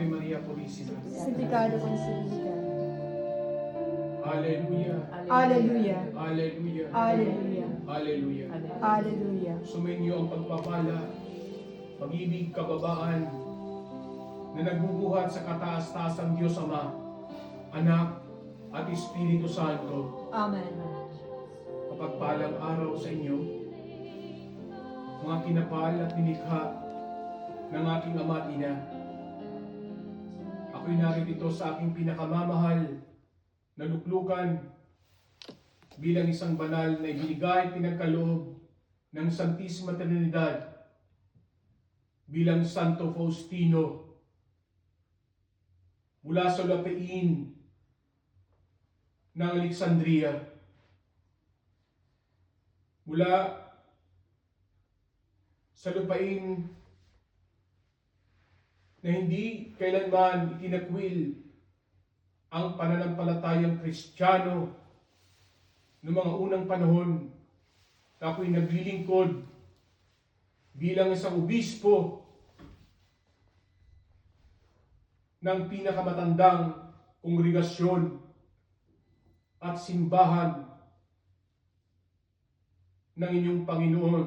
Ave Maria Purísima. Santificado concebido. Aleluya. Aleluya. Aleluya. Aleluya. Aleluya. Aleluya. Sumainyo ang pagpapala, pag-ibig, kababaan na nagbubuhat sa kataas-taasang Diyos Ama, Anak, at Espiritu Santo. Amen. Mapagpalang araw sa inyo, mga kinapal at nilikha ng aking Ama at Ina. Ako'y narito sa aking pinakamamahal na luklukan bilang isang banal na ibinigay pinagkaloob ng Santisima Trinidad bilang Santo Faustino mula sa lupain ng Alexandria, mula sa lupain na hindi kailanman itinakwil ang pananampalatayang Kristiyano noong mga unang panahon na ako'y naglilingkod bilang isang obispo ng pinakamatandang kongregasyon at simbahan ng inyong Panginoon,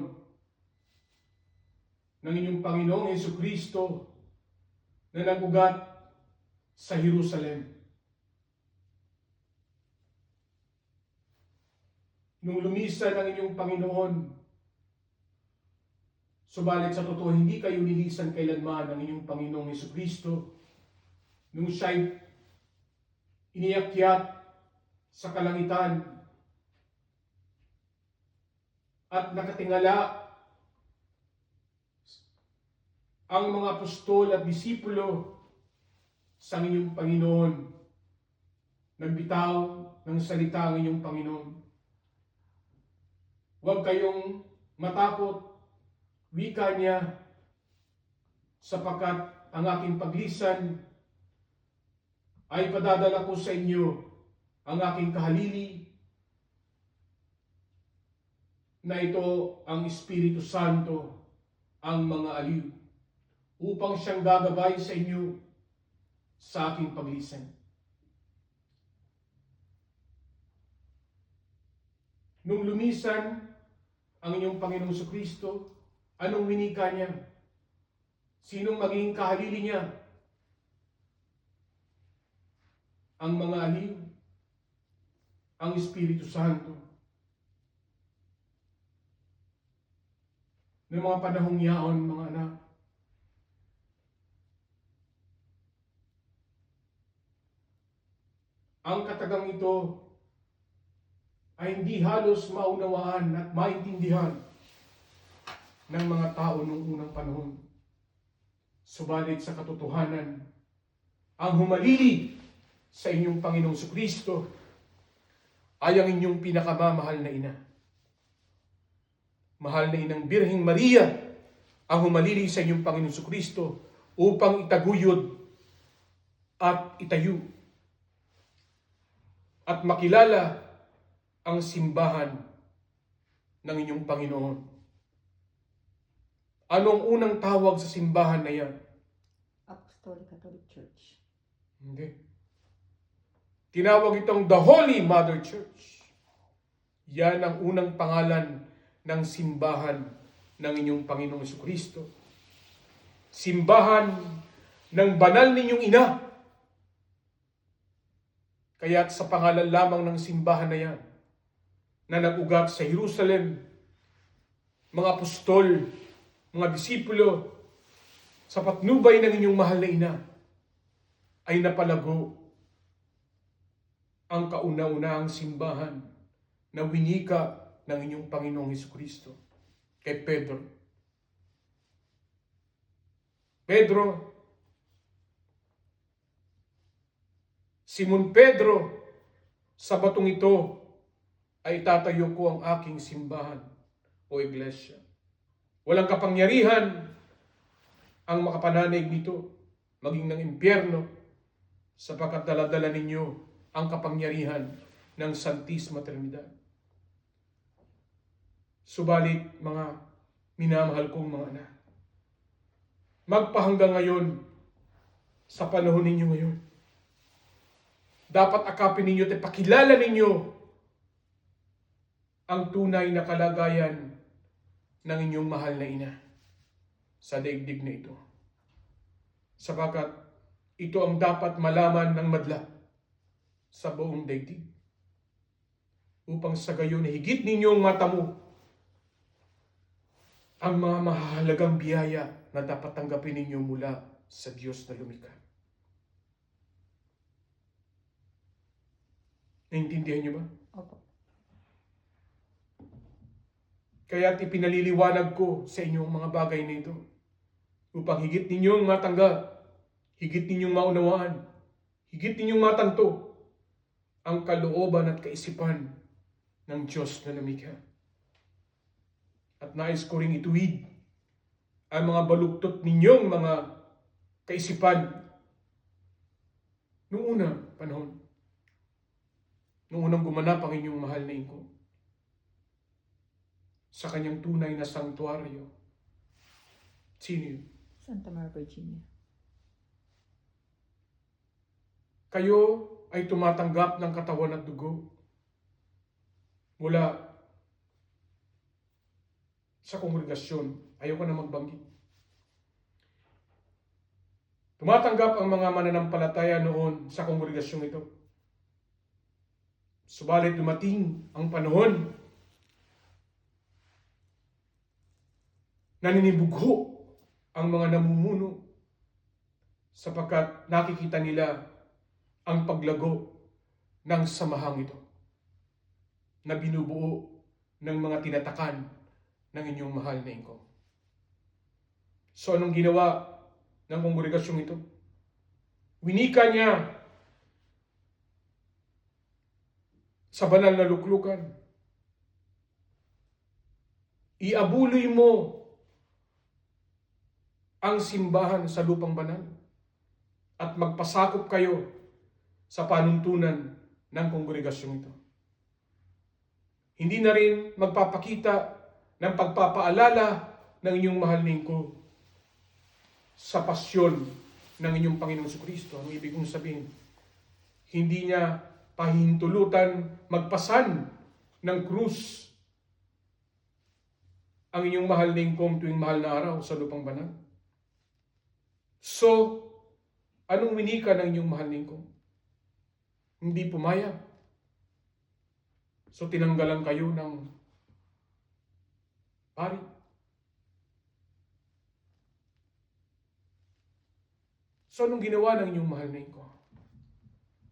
ng inyong Panginoong Jesucristo na nagugat sa Jerusalem. Nung lumisan ang inyong Panginoon, subalit sa totoo, hindi kayo nilisan kailanman ng inyong Panginoong Jesucristo nung siya'y iniakyat sa kalangitan at nakatingala ang mga apostol at disipulo sa inyong Panginoon. Nagbitaw ng salita ang inyong Panginoon. Huwag kayong matakot, wika niya, sapagkat ang aking paglisan ay padadala ko sa inyo ang aking kahalili na ito ang Espiritu Santo, ang mga aliw, upang siyang gagabay sa inyo sa aking paglisan. Nung lumisan ang inyong Panginoong Jesucristo, anong winika niya? Sinong maging kahalili niya? Ang mga aliw, ang Espiritu Santo. Ng mga panahong yaon, mga anak, ang katagang ito ay hindi halos maunawaan at maintindihan ng mga tao noong unang panahon. Subalit sa katotohanan, ang humalili sa inyong Panginoong Jesucristo ay ang inyong pinakamamahal na ina. Mahal na inang Birheng Maria ang humalili sa inyong Panginoong Jesucristo upang itaguyod at itayo at makilala ang simbahan ng inyong Panginoon. Anong unang tawag sa simbahan na yan? Apostolic Catholic Church. Hindi. Tinawag itong The Holy Mother Church. Yan ang unang pangalan ng simbahan ng inyong Panginoong Jesucristo. Simbahan ng banal ninyong ina. Kaya't sa pangalan lamang ng simbahan na yan, na nag-ugat sa Jerusalem, mga apostol, mga disipulo, sa patnubay ng inyong mahal na ina, ay napalago ang kauna-unahang simbahan na winika ng inyong Panginoong Jesucristo kay Pedro. Pedro, Simon Pedro, sa batong ito ay tatayo ko ang aking simbahan o iglesia. Walang kapangyarihan ang makapananaig nito, maging ng impyerno, sapagkat dala-dala ninyo ang kapangyarihan ng Santisima Trinidad. Subalit, mga minamahal kong mga anak, magpahanggang ngayon sa panahon ninyo ngayon. Dapat akapin ninyo at ipakilala ninyo ang tunay na kalagayan ng inyong mahal na ina sa daigdig na ito. Sapagkat ito ang dapat malaman ng madla sa buong daigdig. Upang sa gayon higit ninyong matamo ang mga mahalagang biyaya na dapat tanggapin ninyo mula sa Diyos na lumikha. Naintindihan niyo ba? Opo. Kaya't ipinaliliwanag ko sa inyong mga bagay na ito upang higit ninyong matanggap, higit ninyong maunawaan, higit ninyong matanto ang kalooban at kaisipan ng Diyos na lumikha. At nais ko ring ituwid ang mga baluktot ninyong mga kaisipan noong unang panahon. Noong unang gumanap ang inyong mahal na ingko sa kanyang tunay na sanktuaryo. Sino yun? Santa Maria, Virginia. Kayo ay tumatanggap ng katawan at dugo mula sa kongregasyon. Ayoko na magbanggit. Tumatanggap ang mga mananampalataya noon sa kongregasyong ito. Subalit dumating ang panahon naninibugho ang mga namumuno sapagkat nakikita nila ang paglago ng samahang ito na binubuo ng mga tinatakan ng inyong mahal na ingkong. So anong ginawa ng kongregasyong ito? Winika niya sa banal na luklukan. Iabuloy mo ang simbahan sa lupang banal at magpasakop kayo sa panuntunan ng kongregasyong ito. Hindi na rin magpapakita ng pagpapaalala ng inyong mahal na ingko sa pasyon ng inyong Panginoong Jesucristo. Ang ibig kong sabihin, hindi niya pahintulutan magpasan ng krus ang inyong mahal na ingkong tuwing mahal na araw sa lupang banal. So, anong winika ng inyong mahal na ingkong? Hindi pumayag. So, tinanggalan kayo ng pari. So, anong ginawa ng inyong mahal na ingkong?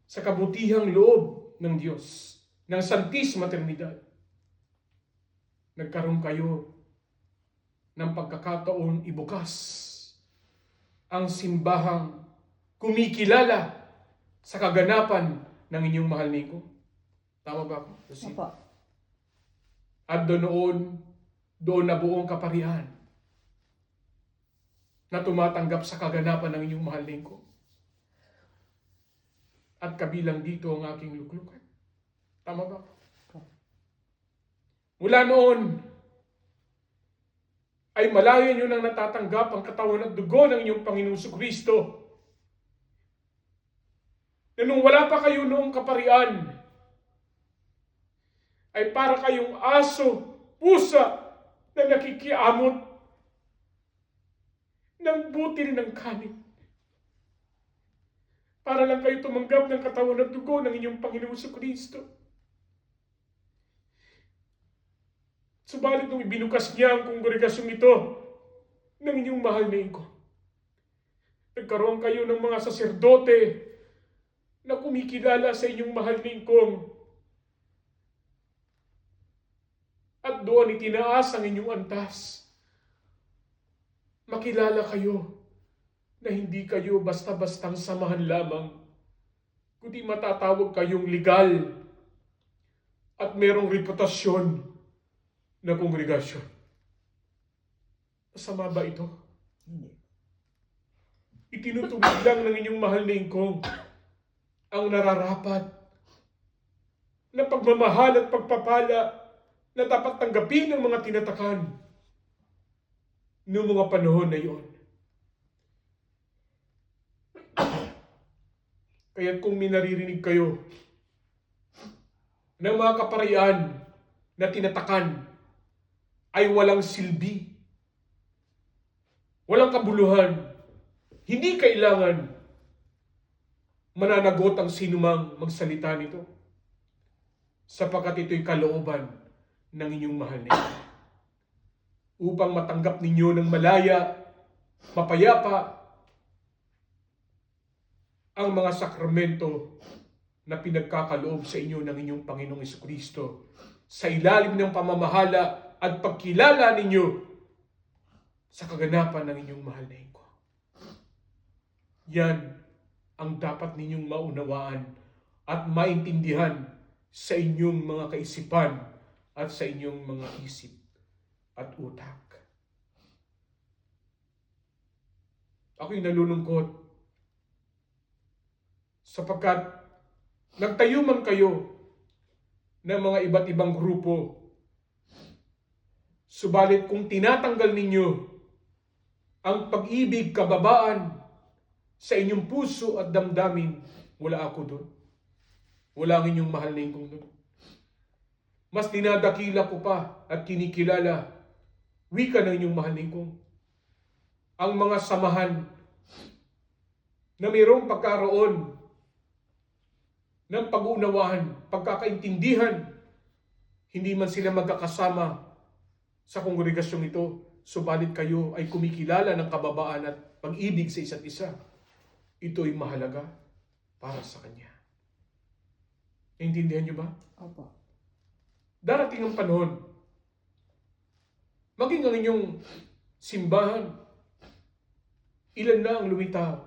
Sa kabutihang loob ng Diyos, ng Santisima Trinidad, nagkaroon kayo ng pagkakataon ibukas ang simbahang kumikilala sa kaganapan ng inyong mahal na ingkong. Tama ba po? Opo. At doon na buong kaparihan na tumatanggap sa kaganapan ng inyong mahal na ingkong. At kabilang dito ang aking luklukan. Tama ba? Mula noon, ay malayo nyo nang natatanggap ang katawan at dugo ng inyong Panginoong Jesucristo. Na nung wala pa kayo noong kaparian, ay para kayong aso, pusa, na nakikiamot ng butil ng kanin. Para lang kayo tumanggap ng katawan at dugo ng inyong Panginoong Jesucristo. Subalit nung ibinukas niya ang kongregasyong ito ng inyong mahal na ingko, nagkaroon kayo ng mga saserdote na kumikilala sa inyong mahal na ingkong. At doon itinaas ang inyong antas. Makilala kayo na hindi kayo basta-bastang samahan lamang, kundi matatawag kayong legal at merong reputasyon na kongregasyon. Masama ba ito? Hindi. Itinutuwid lang ng inyong mahal na ingkong ang nararapat na pagmamahal at pagpapala na dapat tanggapin ng mga tinatakan noong mga panahon na iyon. Kaya kung minaririnig kayo ng mga kaparian na tinatakan ay walang silbi, walang kabuluhan, hindi kailangan mananagot ang sinumang magsalita nito, sapagkat ito'y kalooban ng inyong mahal na ito. Upang matanggap ninyo ng malaya, mapayapa, ang mga sakramento na pinagkakaloob sa inyo ng inyong Panginoong Jesucristo sa ilalim ng pamamahala at pagkilala ninyo sa kaganapan ng inyong mahal na Hingko. Yan ang dapat ninyong maunawaan at maintindihan sa inyong mga kaisipan at sa inyong mga isip at utak. Ako'y nalulungkot sapagkat nagtayo man kayo ng mga iba't ibang grupo, subalit kung tinatanggal ninyo ang pag-ibig, kababaan sa inyong puso at damdamin, wala ako doon. Wala ang inyong mahal na Hingkong doon. Mas dinadakila ko pa at kinikilala wika ng inyong mahal na Hingkong ang mga samahan na mayroong pagkaroon ng pag-uunawaan, pagkakaintindihan, hindi man sila magkakasama sa kongregasyong ito, subalit kayo ay kumikilala ng kababaan at pag-ibig sa isa't isa. Ito'y mahalaga para sa Kanya. Naintindihan niyo ba? Opo. Darating ang panahon, maging ang inyong simbahan, ilan na ang lumitaw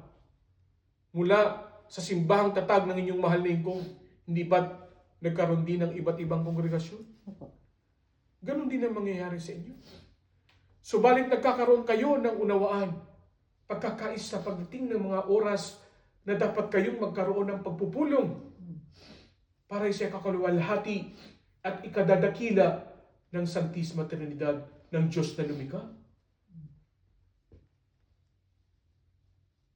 mula sa simbahang tatag ng inyong mahal na Hingkong, hindi ba't nagkaroon din ng iba't ibang kongregasyon? Opo. Ganon din ang mangyayari sa inyo. Subalit nagkakaroon kayo ng unawaan, pagkakaisa pagdating ng mga oras na dapat kayong magkaroon ng pagpupulong para sa kakaluwalhati at ikadadakila ng Santisma Trinidad ng Diyos na lumikha.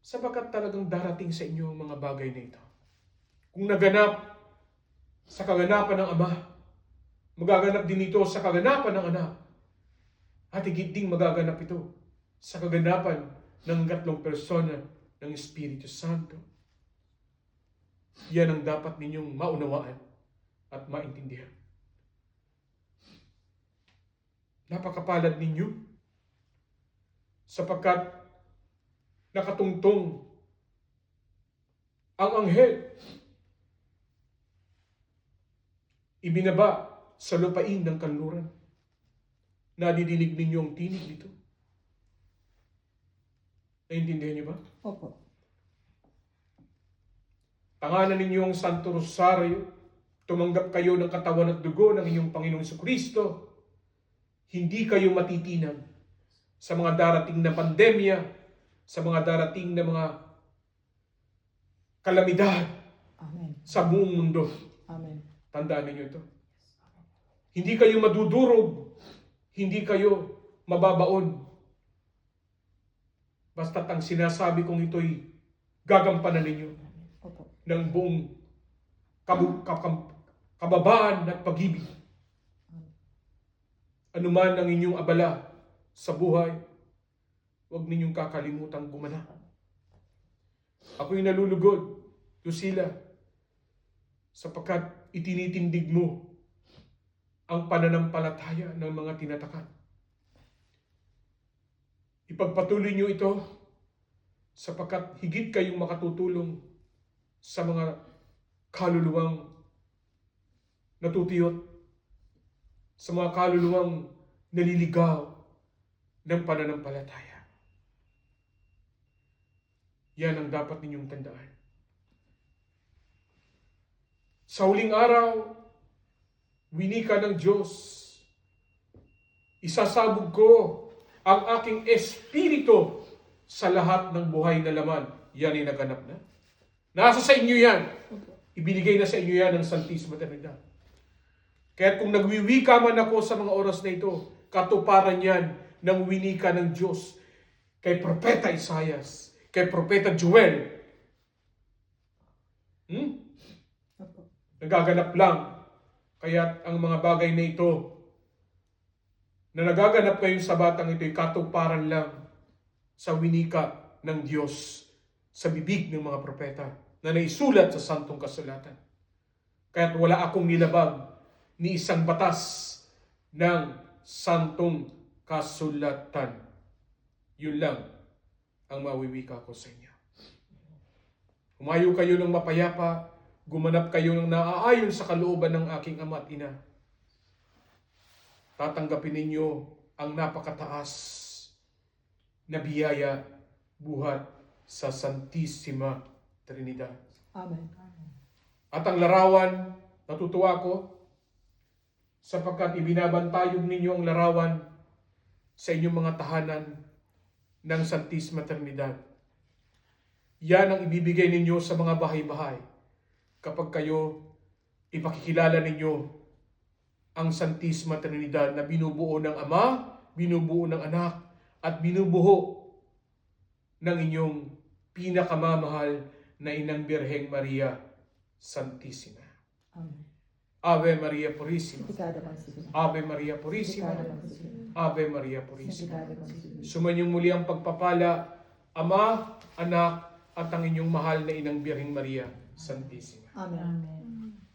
Sapagkat talagang darating sa inyo ang mga bagay na ito. Kung naganap sa kaganapan ng Ama, magaganap din ito sa kaganapan ng Anak. At higit ding magaganap ito sa kaganapan ng tatlong persona ng Espiritu Santo. Yan ang dapat ninyong maunawaan at maintindihan. Napakapalad ninyo sapagkat nakatungtong ang anghel ibinaba sa lupain ng kanluran. Nadidinig ninyo ang tinig nito. Naintindihan niyo ba? Opo. Tanganan ninyo ang Santo Rosario, tumanggap kayo ng katawan at dugo ng inyong Panginoong Jesucristo, hindi kayo matitinag sa mga darating na pandemya, sa mga darating na mga kalamidad Amen. sa buong mundo. Amen. Tandaan ninyo ito. Hindi kayo madudurog, hindi kayo mababaon. Basta't ang sinasabi kong ito'y gagampanan ninyo Opo. ng buong kababaan at pag-ibig. Ano man ang inyong abala sa buhay, huwag ninyong kakalimutang gumanap. Ako'y nalulugod, Lucila, sapagkat itinitindig mo ang pananampalataya ng mga tinatakan. Ipagpatuloy niyo ito sapagkat higit kayong makatutulong sa mga kaluluwang natutiyot, sa mga kaluluwang naliligaw ng pananampalataya. Yan ang dapat ninyong tandaan. Sa huling araw, winika ng Diyos, isasabog ko ang aking espiritu sa lahat ng buhay na laman. Yan ay naganap na. Nasa sa inyo yan. Ibinigay na sa inyo yan ng Santisma Trinidad. Kaya kung nagwiwika man ako sa mga oras na ito, katuparan yan ng winika ng Diyos kay Propeta Isaias, kay Propeta Joel, nagaganap lang. Kaya't ang mga bagay na ito na nagaganap ngayon sa batang ito ay katuparan lang sa winika ng Diyos sa bibig ng mga propeta na naisulat sa Santong Kasulatan. Kaya't wala akong nilabag ni isang batas ng Santong Kasulatan. Yun lang ang mawiwika ko sa inyo. Humayo kayo ng mapayapa, gumanap kayo ng naaayon sa kalooban ng aking ama at ina. Tatanggapin ninyo ang napakataas na biyaya buhat sa Santissima Trinidad. Amen. At ang larawan, natutuwa ko, sapagkat ibinabantayog ninyo ang larawan sa inyong mga tahanan ng Santissima Trinidad. Yan ang ibibigay ninyo sa mga bahay-bahay kapag kayo ipakikilala ninyo ang Santissima Trinidad na binubuo ng Ama, binubuo ng Anak, at binubuo ng inyong pinakamamahal na Inang Birheng Maria Santissima. Amen. Ave Maria Purissima. Santificado consiglio. Ave Maria Purissima. Santificado consiglio. Ave Maria Purissima. Santificado consiglio. Sumanyong muli ang pagpapala, Ama, Anak, at ang inyong mahal na Inang Birheng Maria Santissima. Amen.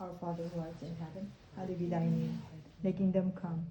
Our Father who art in heaven, hallowed be thy name. Thy kingdom come,